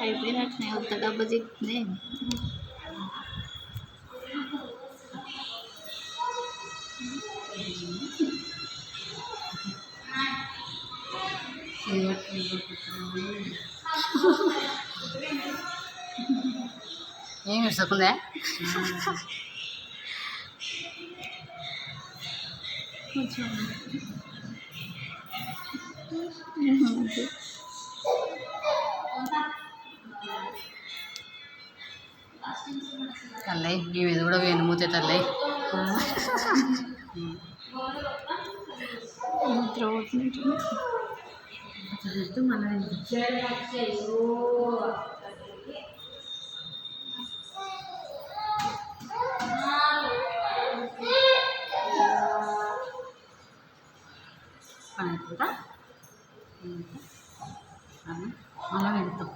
అయిపోయినట్టునే ఉత్త డబ్బా చిక్కింది. ఏమి ఇసుకుందే తల్లై నీ మీద కూడా వెనుమూతే తల్లై. మళ్ళీ పెడతాం.